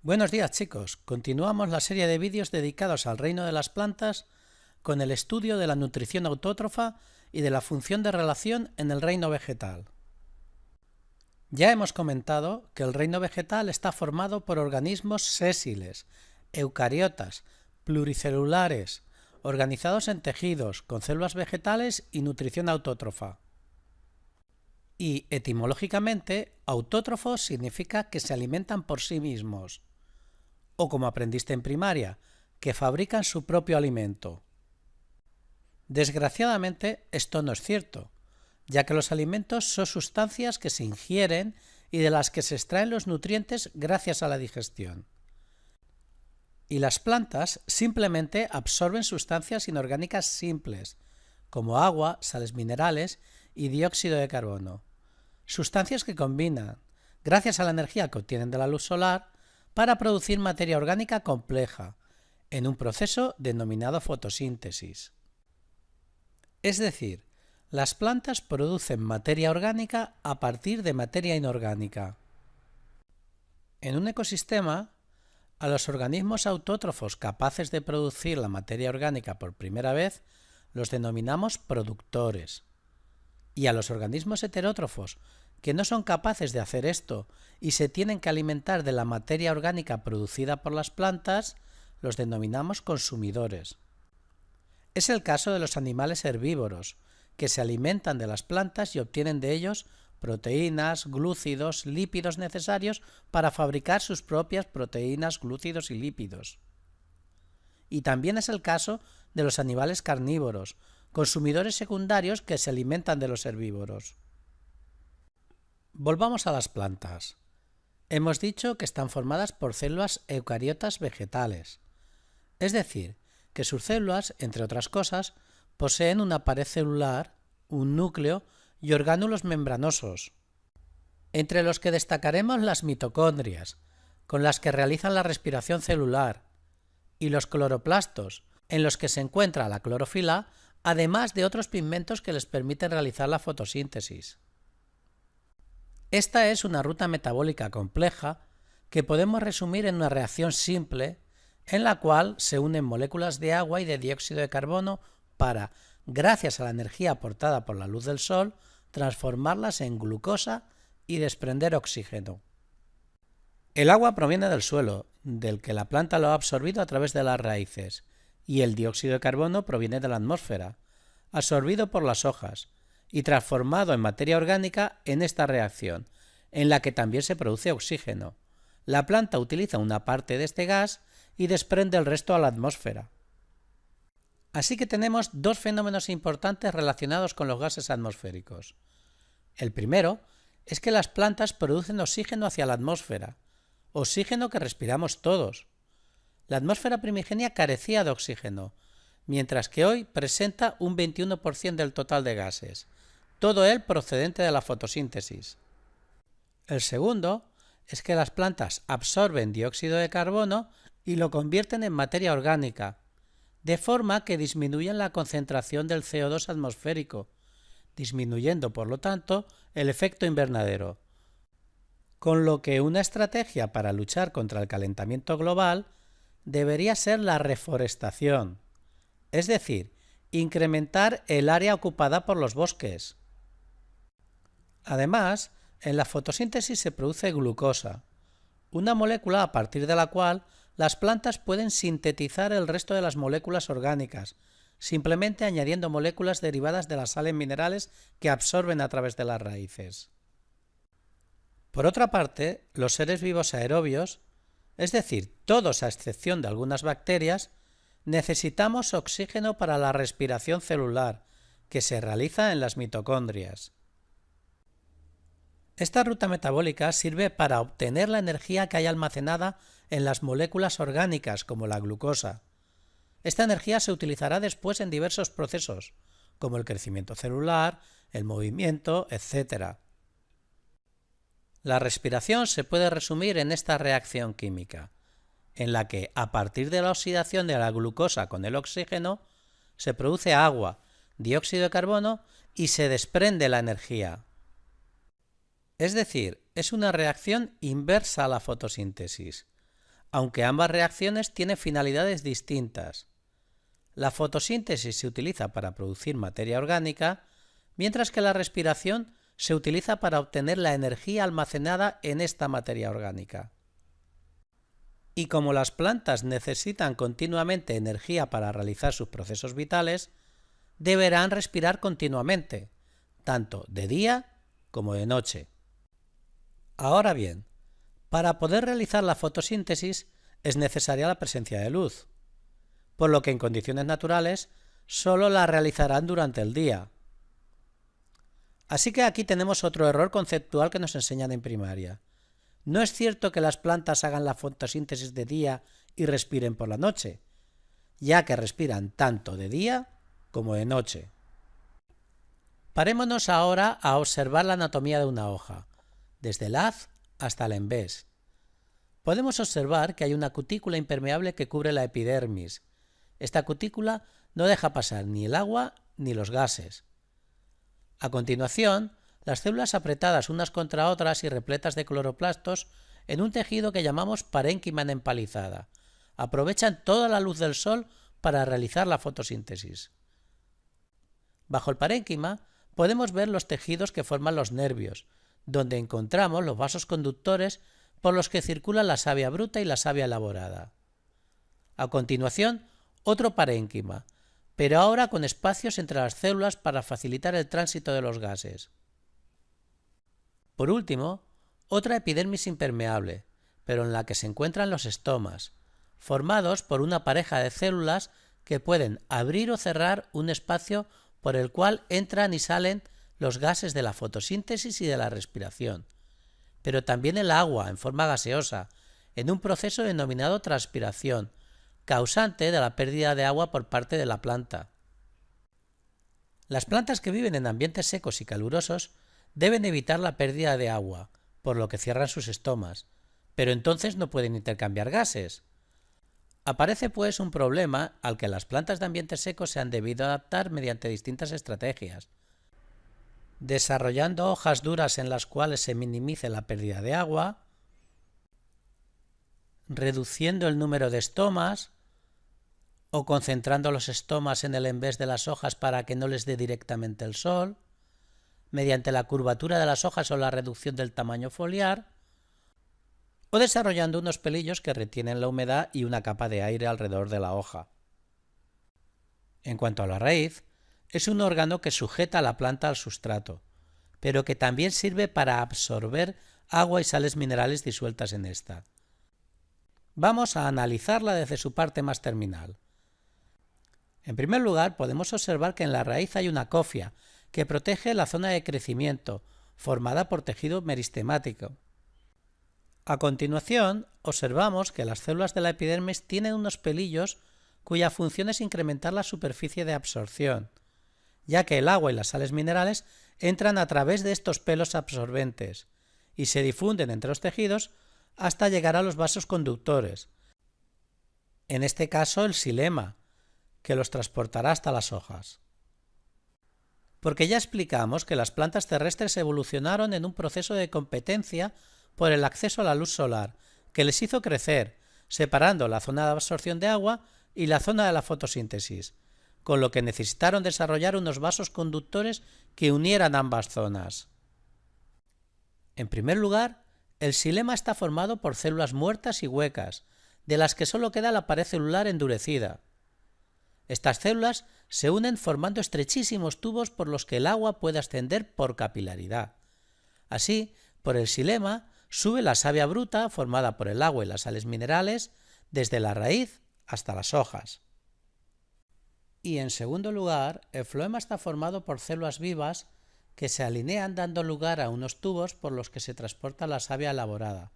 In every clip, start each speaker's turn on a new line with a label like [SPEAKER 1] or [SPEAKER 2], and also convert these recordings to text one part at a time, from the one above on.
[SPEAKER 1] Buenos días chicos, continuamos la serie de vídeos dedicados al reino de las plantas con el estudio de la nutrición autótrofa y de la función de relación en el reino vegetal. Ya hemos comentado que el reino vegetal está formado por organismos sésiles, eucariotas, pluricelulares, organizados en tejidos, con células vegetales y nutrición autótrofa. Y etimológicamente, autótrofos significa que se alimentan por sí mismos, o como aprendiste en primaria, que fabrican su propio alimento. Desgraciadamente, esto no es cierto, ya que los alimentos son sustancias que se ingieren y de las que se extraen los nutrientes gracias a la digestión. Y las plantas simplemente absorben sustancias inorgánicas simples, como agua, sales minerales y dióxido de carbono. Sustancias que combinan, gracias a la energía que obtienen de la luz solar, para producir materia orgánica compleja, en un proceso denominado fotosíntesis. Es decir, las plantas producen materia orgánica a partir de materia inorgánica. En un ecosistema, a los organismos autótrofos capaces de producir la materia orgánica por primera vez los denominamos productores, y a los organismos heterótrofos que no son capaces de hacer esto y se tienen que alimentar de la materia orgánica producida por las plantas, los denominamos consumidores. Es el caso de los animales herbívoros, que se alimentan de las plantas y obtienen de ellos proteínas, glúcidos, lípidos necesarios para fabricar sus propias proteínas, glúcidos y lípidos. Y también es el caso de los animales carnívoros, consumidores secundarios que se alimentan de los herbívoros. Volvamos a las plantas. Hemos dicho que están formadas por células eucariotas vegetales, es decir, que sus células, entre otras cosas, poseen una pared celular, un núcleo y orgánulos membranosos, entre los que destacaremos las mitocondrias, con las que realizan la respiración celular, y los cloroplastos, en los que se encuentra la clorofila, además de otros pigmentos que les permiten realizar la fotosíntesis. Esta es una ruta metabólica compleja que podemos resumir en una reacción simple en la cual se unen moléculas de agua y de dióxido de carbono para, gracias a la energía aportada por la luz del sol, transformarlas en glucosa y desprender oxígeno. El agua proviene del suelo, del que la planta lo ha absorbido a través de las raíces, y el dióxido de carbono proviene de la atmósfera, absorbido por las hojas y transformado en materia orgánica en esta reacción, en la que también se produce oxígeno. La planta utiliza una parte de este gas y desprende el resto a la atmósfera. Así que tenemos dos fenómenos importantes relacionados con los gases atmosféricos. El primero es que las plantas producen oxígeno hacia la atmósfera, oxígeno que respiramos todos. La atmósfera primigenia carecía de oxígeno, mientras que hoy presenta un 21% del total de gases, todo él procedente de la fotosíntesis. El segundo es que las plantas absorben dióxido de carbono y lo convierten en materia orgánica, de forma que disminuyen la concentración del CO2 atmosférico, disminuyendo por lo tanto el efecto invernadero. Con lo que una estrategia para luchar contra el calentamiento global debería ser la reforestación, es decir, incrementar el área ocupada por los bosques. Además, en la fotosíntesis se produce glucosa, una molécula a partir de la cual las plantas pueden sintetizar el resto de las moléculas orgánicas, simplemente añadiendo moléculas derivadas de las sales minerales que absorben a través de las raíces. Por otra parte, los seres vivos aerobios, es decir, todos a excepción de algunas bacterias, necesitamos oxígeno para la respiración celular, que se realiza en las mitocondrias. Esta ruta metabólica sirve para obtener la energía que hay almacenada en las moléculas orgánicas, como la glucosa. Esta energía se utilizará después en diversos procesos, como el crecimiento celular, el movimiento, etc. La respiración se puede resumir en esta reacción química, en la que, a partir de la oxidación de la glucosa con el oxígeno, se produce agua, dióxido de carbono y se desprende la energía. Es decir, es una reacción inversa a la fotosíntesis. aunque ambas reacciones tienen finalidades distintas. La fotosíntesis se utiliza para producir materia orgánica, mientras que la respiración se utiliza para obtener la energía almacenada en esta materia orgánica. Y como las plantas necesitan continuamente energía para realizar sus procesos vitales, deberán respirar continuamente, tanto de día como de noche. Ahora bien, para poder realizar la fotosíntesis es necesaria la presencia de luz, por lo que en condiciones naturales solo la realizarán durante el día. Así que aquí tenemos otro error conceptual que nos enseñan en primaria. No es cierto que las plantas hagan la fotosíntesis de día y respiren por la noche, ya que respiran tanto de día como de noche. Parémonos ahora a observar la anatomía de una hoja, desde el haz hasta el envés. Podemos observar que hay una cutícula impermeable que cubre la epidermis. Esta cutícula no deja pasar ni el agua ni los gases. A continuación, las células apretadas unas contra otras y repletas de cloroplastos en un tejido que llamamos parénquima empalizada aprovechan toda la luz del sol para realizar la fotosíntesis. Bajo el parénquima podemos ver los tejidos que forman los nervios, donde encontramos los vasos conductores por los que circulan la savia bruta y la savia elaborada. A continuación, otro parénquima, pero ahora con espacios entre las células para facilitar el tránsito de los gases. Por último, otra epidermis impermeable, pero en la que se encuentran los estomas, formados por una pareja de células que pueden abrir o cerrar un espacio por el cual entran y salen los gases de la fotosíntesis y de la respiración, pero también el agua en forma gaseosa, en un proceso denominado transpiración, causante de la pérdida de agua por parte de la planta. Las plantas que viven en ambientes secos y calurosos deben evitar la pérdida de agua, por lo que cierran sus estomas, pero entonces no pueden intercambiar gases. Aparece pues un problema al que las plantas de ambientes secos se han debido adaptar mediante distintas estrategias, desarrollando hojas duras en las cuales se minimice la pérdida de agua, reduciendo el número de estomas o concentrando los estomas en el envés de las hojas para que no les dé directamente el sol, mediante la curvatura de las hojas o la reducción del tamaño foliar, o desarrollando unos pelillos que retienen la humedad y una capa de aire alrededor de la hoja. En cuanto a la raíz, es un órgano que sujeta a la planta al sustrato, pero que también sirve para absorber agua y sales minerales disueltas en esta. Vamos a analizarla desde su parte más terminal. En primer lugar, podemos observar que en la raíz hay una cofia que protege la zona de crecimiento, formada por tejido meristemático. A continuación, observamos que las células de la epidermis tienen unos pelillos cuya función es incrementar la superficie de absorción, ya que el agua y las sales minerales entran a través de estos pelos absorbentes y se difunden entre los tejidos hasta llegar a los vasos conductores, en este caso el xilema, que los transportará hasta las hojas. Porque ya explicamos que las plantas terrestres evolucionaron en un proceso de competencia por el acceso a la luz solar, que les hizo crecer, separando la zona de absorción de agua y la zona de la fotosíntesis, con lo que necesitaron desarrollar unos vasos conductores que unieran ambas zonas. En primer lugar, el xilema está formado por células muertas y huecas, de las que solo queda la pared celular endurecida. Estas células se unen formando estrechísimos tubos por los que el agua puede ascender por capilaridad. Así, por el xilema sube la savia bruta formada por el agua y las sales minerales desde la raíz hasta las hojas. Y en segundo lugar, el floema está formado por células vivas que se alinean dando lugar a unos tubos por los que se transporta la savia elaborada,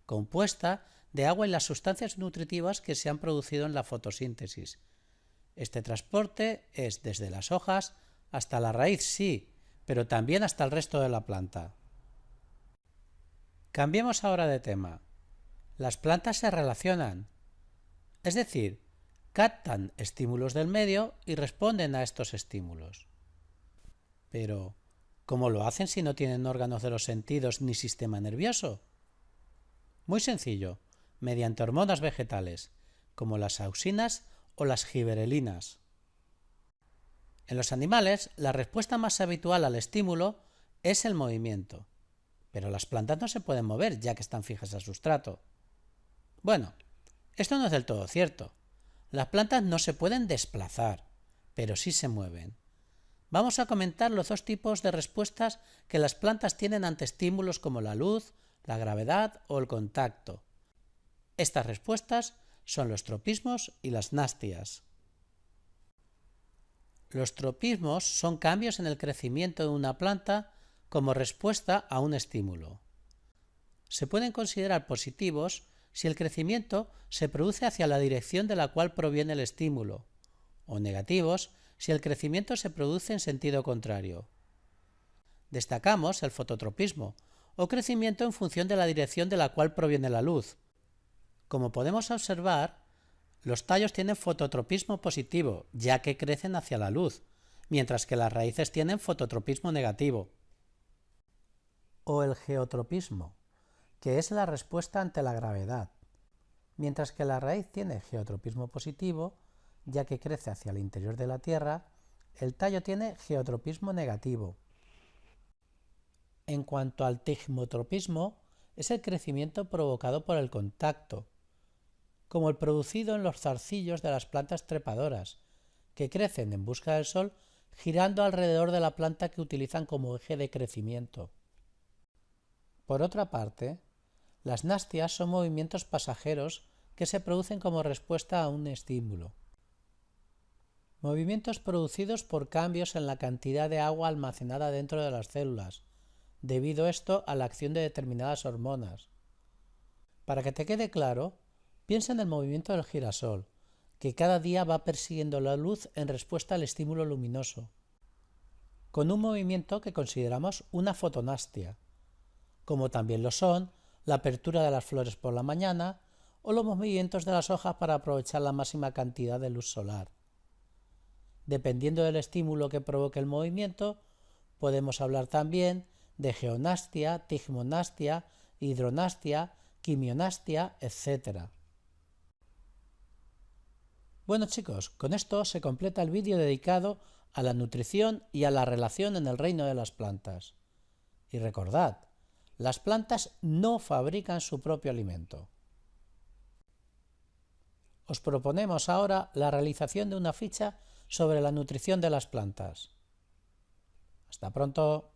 [SPEAKER 1] compuesta de agua y las sustancias nutritivas que se han producido en la fotosíntesis. Este transporte es desde las hojas hasta la raíz, sí, pero también hasta el resto de la planta. Cambiemos ahora de tema. Las plantas se relacionan, es decir, captan estímulos del medio y responden a estos estímulos. Pero, ¿cómo lo hacen si no tienen órganos de los sentidos ni sistema nervioso? Muy sencillo, mediante hormonas vegetales, como las auxinas o las giberelinas. En los animales, la respuesta más habitual al estímulo es el movimiento, pero las plantas no se pueden mover ya que están fijas al sustrato. Bueno, esto no es del todo cierto. Las plantas no se pueden desplazar, pero sí se mueven. Vamos a comentar los dos tipos de respuestas que las plantas tienen ante estímulos como la luz, la gravedad o el contacto. Estas respuestas son los tropismos y las nastias. Los tropismos son cambios en el crecimiento de una planta como respuesta a un estímulo. Se pueden considerar positivos si el crecimiento se produce hacia la dirección de la cual proviene el estímulo, o negativos si el crecimiento se produce en sentido contrario. Destacamos el fototropismo, o crecimiento en función de la dirección de la cual proviene la luz. Como podemos observar, los tallos tienen fototropismo positivo, ya que crecen hacia la luz, mientras que las raíces tienen fototropismo negativo. O el geotropismo, que es la respuesta ante la gravedad, mientras que la raíz tiene geotropismo positivo, ya que crece hacia el interior de la tierra, el tallo tiene geotropismo negativo. En cuanto al tigmotropismo, es el crecimiento provocado por el contacto, como el producido en los zarcillos de las plantas trepadoras, que crecen en busca del sol girando alrededor de la planta que utilizan como eje de crecimiento. Por otra parte, las nastias son movimientos pasajeros que se producen como respuesta a un estímulo. Movimientos producidos por cambios en la cantidad de agua almacenada dentro de las células, debido esto a la acción de determinadas hormonas. Para que te quede claro, piensa en el movimiento del girasol, que cada día va persiguiendo la luz en respuesta al estímulo luminoso, con un movimiento que consideramos una fotonastia, como también lo son la apertura de las flores por la mañana o los movimientos de las hojas para aprovechar la máxima cantidad de luz solar. Dependiendo del estímulo que provoque el movimiento, podemos hablar también de geonastia, tigmonastia, hidronastia, quimionastia, etc. Bueno chicos, con esto se completa el vídeo dedicado a la nutrición y a la relación en el reino de las plantas. Y recordad, las plantas no fabrican su propio alimento. Os proponemos ahora la realización de una ficha sobre la nutrición de las plantas. Hasta pronto.